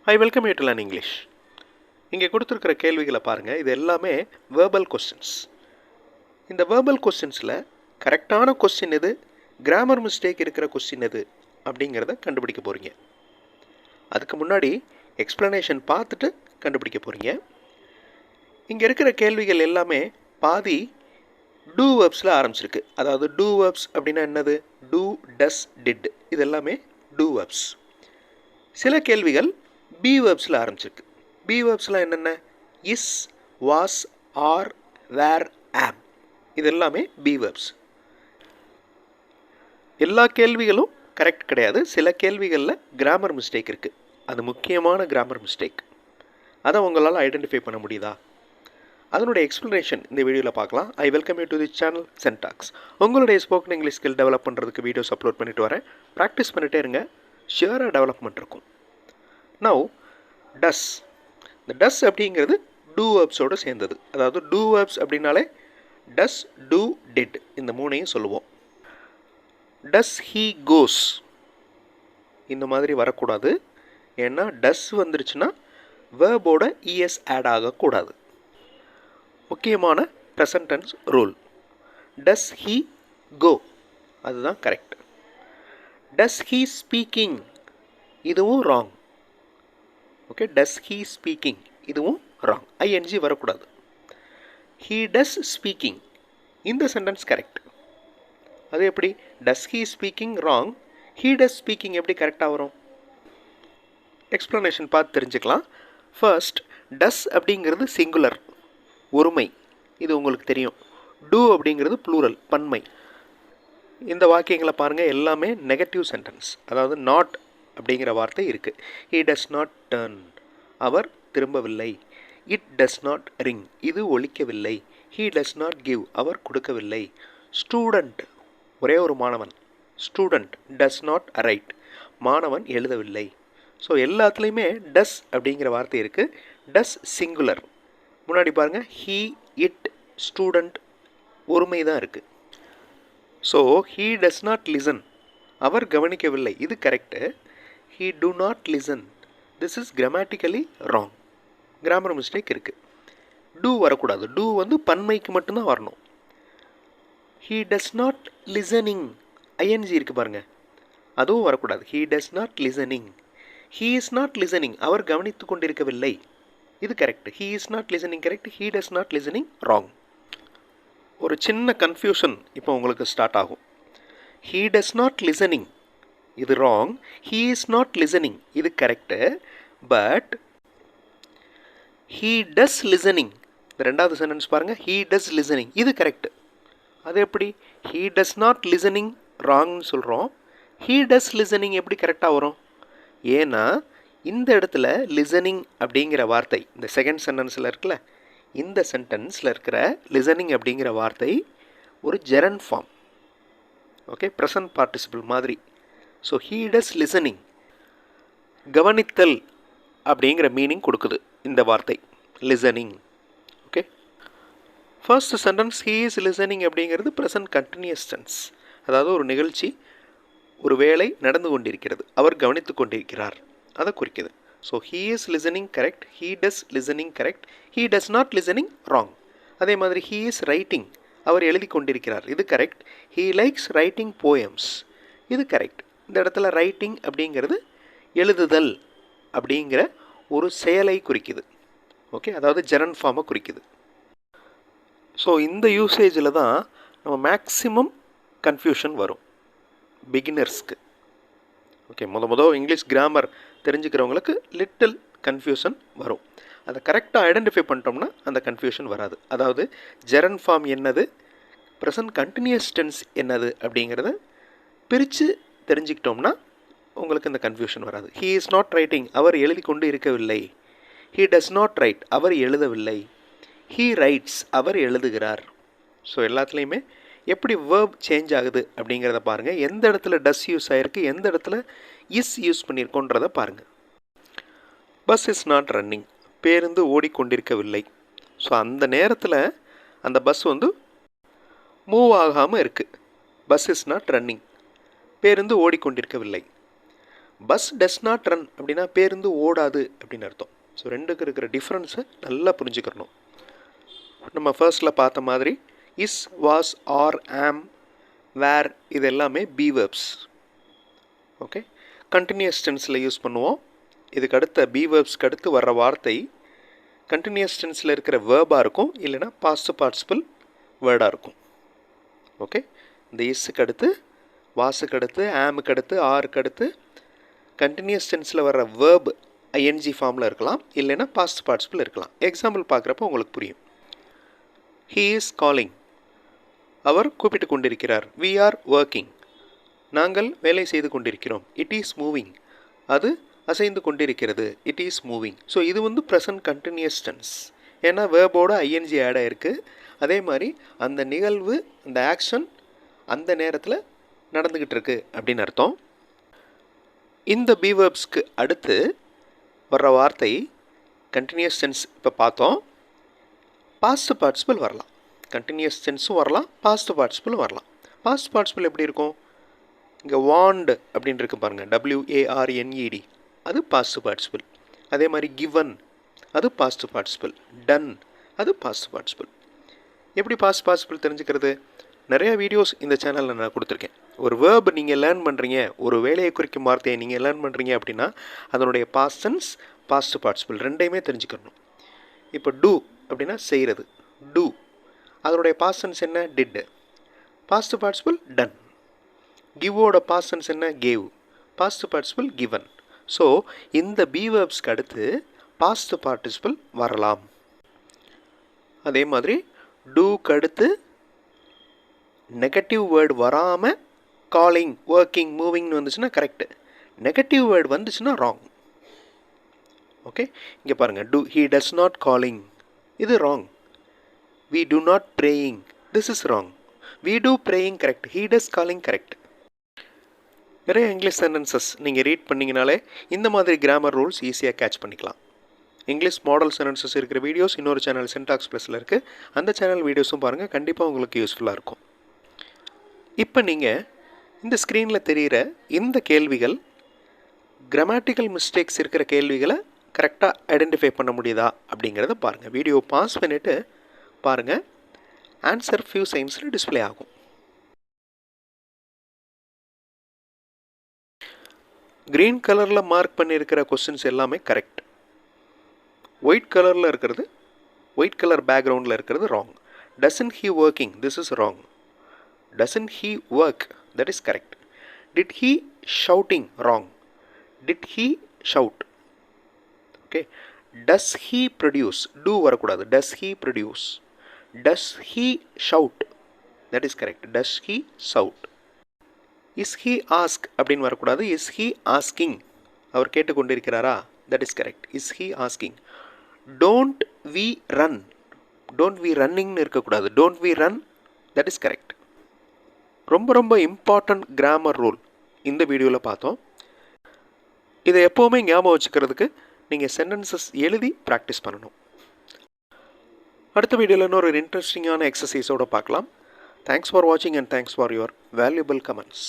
I welcome you to learn English. இங்கே கொடுத்துருக்கிற கேள்விகளை பாருங்கள். இது எல்லாமே வேர்பல் கொஸ்டின்ஸ். இந்த வேர்பல் கொஸ்டின்ஸில் கரெக்டான கொஸ்டின் எது, கிராமர் மிஸ்டேக் இருக்கிற கொஸ்டின் எது அப்படிங்கிறத கண்டுபிடிக்க போகிறீங்க. அதுக்கு முன்னாடி எக்ஸ்ப்ளனேஷன் பார்த்துட்டு கண்டுபிடிக்க போகிறீங்க. இங்கே இருக்கிற கேள்விகள் எல்லாமே பாதி டூ வேர்ப்ஸில் ஆரம்பிச்சிருக்கு. அதாவது டூ வேர்ப்ஸ் அப்படின்னா என்னது, டூ, டஸ், டிட், இது எல்லாமே டூ வேர்ப்ஸ். சில கேள்விகள் பி வேர்ப்ஸில் ஆரம்பிச்சிருக்கு. பி வேர்ப்ஸ்லாம் என்னென்ன, இஸ், வாஸ், ஆர், வேர், ஆம், இது எல்லாமே பி வேர்ப்ஸ். எல்லா கேள்விகளும் கரெக்ட் கிடையாது. சில கேள்விகளில் கிராமர் மிஸ்டேக் இருக்குது. அது முக்கியமான கிராமர் மிஸ்டேக். அதை உங்களால் ஐடென்டிஃபை பண்ண முடியுதா? அதனுடைய எக்ஸ்ப்ளனேஷன் இந்த வீடியோவில் பார்க்கலாம். I welcome you to the channel சென்டாக்ஸ். உங்களுடைய ஸ்போக்கன் இங்கிலீஷ் ஸ்கில் டெவலப் பண்ணுறதுக்கு வீடியோஸ் அப்லோட் பண்ணிட்டு வரேன். ப்ராக்டிஸ் பண்ணிகிட்டே இருங்க, ஷியராக டெவலப்மெண்ட் இருக்கும். நவ் டஸ். இந்த டஸ் அப்படிங்கிறது டூ வேர்ப்ஸோடு சேர்ந்தது. அதாவது டூ வேர்ப்ஸ் அப்படின்னாலே டஸ், டூ, டிட் இந்த மூணையும் சொல்லுவோம். டஸ் ஹீ கோஸ் இந்த மாதிரி வரக்கூடாது. ஏன்னா டஸ் வந்துருச்சுன்னா வேர்போட இஎஸ் ஆட் ஆகக்கூடாது. முக்கியமான present tense rule. Does he go, அதுதான் கரெக்ட். டஸ் ஹீ ஸ்பீக்கிங், இதுவும் wrong. Okay, does he speaking இதுவும் ராங். ஐஎன்ஜி வரக்கூடாது. ஹீ டஸ் ஸ்பீக்கிங், இந்த சென்டென்ஸ் கரெக்ட். அது எப்படி, does he speaking wrong, he does speaking எப்படி கரெக்டாக வரும்? எக்ஸ்ப்ளனேஷன் பார்த்து தெரிஞ்சுக்கலாம். ஃபர்ஸ்ட், டஸ் அப்படிங்கிறது சிங்குலர், ஒருமை, இது உங்களுக்கு தெரியும். டூ அப்படிங்கிறது ப்ளூரல், பன்மை. இந்த வாக்கியங்களை பாருங்கள், எல்லாமே நெகட்டிவ் சென்டென்ஸ். அதாவது நாட் அப்படிங்கிற வார்த்தை இருக்குது. ஹீ டஸ் நாட் டர்ன், அவர் திரும்பவில்லை. இட் டஸ் நாட் ரிங், இது ஒலிக்கவில்லை. ஹீ டஸ் நாட் கிவ், அவர் கொடுக்கவில்லை. ஸ்டூடெண்ட், ஒரே ஒரு மாணவன். ஸ்டூடெண்ட் டஸ் நாட் ரைட், மாணவன் எழுதவில்லை. ஸோ எல்லாத்துலேயுமே டஸ் அப்படிங்கிற வார்த்தை இருக்குது. Does singular. முன்னாடி பாருங்கள், ஹீ, இட், ஸ்டூடெண்ட் ஒருமை தான் இருக்குது. So he does not listen, அவர் கவனிக்கவில்லை, இது correct. He do not listen, this is grammatically wrong. Grammar mistake இருக்குது. டூ வரக்கூடாது. டூ வந்து பன்மைக்கு மட்டும்தான் வரணும். He does not listening, ING இருக்குது பாருங்கள், அதுவும் வரக்கூடாது. He does not listening. He is not listening, அவர் கவனித்து கொண்டிருக்கவில்லை, இது correct. He is not listening correct. He does not listening wrong. ஒரு சின்ன கன்ஃபியூஷன் இப்போ உங்களுக்கு ஸ்டார்ட் ஆகும். He does not listening இது wrong. He is not listening இது correct. But he does listening, இந்த ரெண்டாவது சென்டென்ஸ் பாருங்கள், ஹீ டஸ் லிசனிங் இது கரெக்டு. அது எப்படி, ஹீ டஸ் நாட் லிசனிங் ராங்னு சொல்கிறோம், ஹீ டஸ் லிசனிங் எப்படி கரெக்டாக வரும்? ஏன்னா இந்த இடத்துல லிசனிங் அப்படிங்கிற வார்த்தை இந்த செகண்ட் சென்டென்ஸில் இருக்குல்ல, இந்த சென்டென்ஸில் இருக்கிற லிசனிங் அப்படிங்கிற வார்த்தை ஒரு gerund form. Okay, present participle மாதிரி. ஸோ ஹீ டஸ் லிசனிங், கவனித்தல் அப்படிங்கிற மீனிங் கொடுக்குது இந்த வார்த்தை listening. Okay, first sentence he is listening அப்படிங்கிறது ப்ரெசன்ட் கண்டினியூஸ் டென்ஸ். அதாவது ஒரு நிகழ்ச்சி, ஒரு வேலை நடந்து கொண்டிருக்கிறது, அவர் கவனித்து கொண்டிருக்கிறார், அதை குறிக்குது. So he is listening correct, he does listening correct, he does not listening wrong. அதே மாதிரி ஹீ இஸ் ரைட்டிங், அவர் எழுதி கொண்டிருக்கிறார், இது correct. He likes writing poems, இது கரெக்ட். இந்த இடத்துல ரைட்டிங் அப்படிங்கிறது எழுதுதல் அப்படிங்கிற ஒரு செயலை குறிக்குது. ஓகே, அதாவது ஜெரண்ட் ஃபார்மை குறிக்குது. ஸோ இந்த யூசேஜில் தான் நம்ம மேக்ஸிமம் கன்ஃபியூஷன் வரும் பிகினர்ஸ்க்கு. ஓகே, முதல் இங்கிலீஷ் கிராமர் தெரிஞ்சுக்கிறவங்களுக்கு லிட்டில் கன்ஃபியூஷன் வரும். அதை கரெக்டாக ஐடென்டிஃபை பண்ணிட்டோம்னா அந்த கன்ஃபியூஷன் வராது. அதாவது ஜெரண்ட் ஃபார்ம் என்னது, ப்ரெசன்ட் கண்டினியூஸ் டென்ஸ் என்னது அப்படிங்கிறத பிரித்து தெரிஞ்சுக்கிட்டோம்னா உங்களுக்கு இந்த கன்ஃபியூஷன் வராது. ஹீ இஸ் நாட் ரைட்டிங், அவர் எழுதி கொண்டு இருக்கவில்லை. ஹீ டஸ் நாட் ரைட், அவர் எழுதவில்லை. ஹீ ரைட்ஸ், அவர் எழுதுகிறார். ஸோ எல்லாத்துலேயுமே எப்படி வேர்ப் சேஞ்ச் ஆகுது அப்படிங்கிறத பாருங்கள். எந்த இடத்துல டஸ் யூஸ் ஆகிருக்கு, எந்த இடத்துல இஸ் யூஸ் பண்ணியிருக்கோன்றதை பாருங்கள். பஸ் இஸ் நாட் ரன்னிங், பேருந்து ஓடிக்கொண்டிருக்கவில்லை. ஸோ அந்த நேரத்தில் அந்த பஸ் வந்து மூவ் ஆகாமல் இருக்குது. பஸ் இஸ் நாட் ரன்னிங், பேருந்து ஓடிக்கொண்டிருக்கவில்லை. பஸ் டஸ் நாட் ரன் அப்படின்னா பேருந்து ஓடாது அப்படின்னு அர்த்தம். ஸோ ரெண்டுக்கு இருக்கிற டிஃப்ரென்ஸை நல்லா புரிஞ்சுக்கிறணும். நம்ம ஃபர்ஸ்ட்டில் பார்த்த மாதிரி இஸ், வாஸ், ஆர், ஆம், வேர் இது எல்லாமே பி வேர்ப்ஸ். ஓகே, கண்டினியூஸ் டென்ஸில் யூஸ் பண்ணுவோம். இதுக்கு அடுத்த பி வேர்ப்ஸ்க்கு அடுத்து வர்ற வார்த்தை கண்டினியூஸ் டென்ஸில் இருக்கிற வேர்பாக இருக்கும், இல்லைனா பாஸ்ட் பார்ட்டிசிபிள் வேர்டாக இருக்கும். ஓகே, இந்த இஸ்ஸுக்கு அடுத்து, வாஸுக்கு அடுத்து, ஆமுக்கு அடுத்து, ஆருக்கு அடுத்து கண்டினியூஸ் டென்ஸில் வர்ற வேர்ப் ஐஎன்ஜி ஃபார்மில் இருக்கலாம், இல்லைனா பாஸ்ட் பார்ட்டிசிபிள் இருக்கலாம். எக்ஸாம்பிள் பார்க்குறப்போ உங்களுக்கு புரியும். ஹீ இஸ் காலிங், அவர் கூப்பிட்டு கொண்டிருக்கிறார். வி ஆர் ஒர்க்கிங், நாங்கள் வேலை செய்து கொண்டிருக்கிறோம். இட் இஸ் மூவிங், அது அசைந்து கொண்டிருக்கிறது. It is moving. ஸோ இது வந்து ப்ரெசன்ட் கண்டினியூஸ் டென்ஸ், ஏன்னா வேர்போட ஐஎன்ஜி ஆட் ஆகிருக்கு. அதே மாதிரி அந்த நிகழ்வு, அந்த ஆக்ஷன் அந்த நேரத்தில் நடந்துக்கிட்டு இருக்கு அப்படின்னு அர்த்தம். இந்த பி வேர்ப்ஸ்க்கு அடுத்து வர்ற வார்த்தை கண்டினியூஸ் டென்ஸ். இப்போ பார்த்தோம், பாஸ்ட் பார்ட்டிசிபிள் வரலாம். கண்டினியூஸ் டென்ஸும் வரலாம், பாஸ்ட் பார்ட்டிசிபிளும் வரலாம். பாஸ்ட் பார்ட்டிசிபிள் எப்படி இருக்கும்? இங்கே வாண்ட் அப்படின்னு இருக்கு பாருங்கள், WARNED, அது பாஸ்ட் பார்ட்டிசிபிள். அதே மாதிரி கிவன், அது பாஸ்ட் பார்ட்டிசிபிள். டன், அது பாஸ்ட் பார்ட்டிசிபிள். எப்படி பாஸ்ட் பார்ட்டிசிபிள் தெரிஞ்சுக்கிறது? நிறையா வீடியோஸ் இந்த சேனலில் நான் கொடுத்துருக்கேன். ஒரு வேர்ப் நீங்கள் லேர்ன் பண்ணுறீங்க, ஒரு வேலையை குறிக்கும் வார்த்தையை நீங்கள் லேர்ன் பண்ணுறீங்க அப்படின்னா அதனுடைய பாஸ்ட் டென்ஸ், பாஸ்ட் பார்ட்டிசிபிள் ரெண்டையுமே தெரிஞ்சுக்கணும். இப்போ டூ அப்படின்னா செய்கிறது, டூ, அதனுடைய பாஸ்ட் டென்ஸ் என்ன? டிட். Past participle done. கிவோட பாஸ்ட் டென்ஸ் என்ன? Gave. Past participle given. So இந்த பி வேர்ப்ஸ்க்கு அடுத்து பாஸ்ட் பார்ட்டிசிபிள் வரலாம். அதே மாதிரி டூக்கு அடுத்து நெகட்டிவ் வேர்டு வராமல் காலிங், ஒர்க்கிங், மூவிங்னு வந்துச்சுன்னா கரெக்டு. நெகட்டிவ் வேர்டு வந்துச்சுன்னா ராங். ஓகே, இங்கே பாருங்கள், ஹீ டஸ் நாட் காலிங், இது wrong. We do not praying, this is wrong. We do praying correct, he does calling correct. நிறைய இங்கிலீஷ் சென்டென்சஸ் நீங்கள் read பண்ணிங்கனாலே இந்த மாதிரி கிராமர் ரூல்ஸ் ஈஸியாக கேட்ச் பண்ணிக்கலாம். இங்கிலீஷ் மாடல் சென்டென்சஸ் இருக்கிற வீடியோஸ் இன்னொரு சேனல் சென்டாக்ஸ் ப்ளஸில் இருக்குது, அந்த சேனல் வீடியோஸும் பாருங்கள், கண்டிப்பாக உங்களுக்கு யூஸ்ஃபுல்லாக இருக்கும். இப்போ நீங்கள் இந்த ஸ்க்ரீனில் தெரிகிற இந்த கேள்விகள் கிராமட்டிக்கல் மிஸ்டேக்ஸ் இருக்கிற கேள்விகளை கரெக்டாக ஐடென்டிஃபை பண்ண முடியுதா அப்படிங்கிறத பாருங்கள். வீடியோ பாஸ் பண்ணிவிட்டு பாருங்கள், ஆன்சர் ஃபியூ செகண்ட்ஸில் டிஸ்பிளே ஆகும். க்ரீன் கலரில் மார்க் பண்ணியிருக்கிற கொஸ்டின்ஸ் எல்லாமே கரெக்ட். ஒயிட் கலரில் இருக்கிறது, ஒயிட் கலர் பேக்ரவுண்டில் இருக்கிறது wrong. Doesn't he working, this is wrong. Doesn't he work, that is correct. Did he shouting, wrong. Did he shout. Okay, does he produce, do வரக்கூடாது, does he produce. Does he shout, that is correct. Does he shout. Is he ask அப்படின்னு வரக்கூடாது, is he asking, our கேட்டுக்கொண்டிருக்கிறாரா, that is correct. Is he asking. Don't we run, don't we ரன்னிங்னு இருக்கக்கூடாது, don't we run, that is correct. ரொம்ப ரொம்ப important grammar rule இந்த வீடியோவில் பார்த்தோம். இதை எப்போவுமே ஞாபகம் வச்சுக்கிறதுக்கு நீங்கள் சென்டென்சஸ் எழுதி ப்ராக்டிஸ் பண்ணணும். அடுத்த வீடியோவில் இன்னொரு இன்ட்ரெஸ்டிங்கான எக்ஸசைஸோடு பார்க்கலாம். Thanks for watching and thanks for your valuable comments.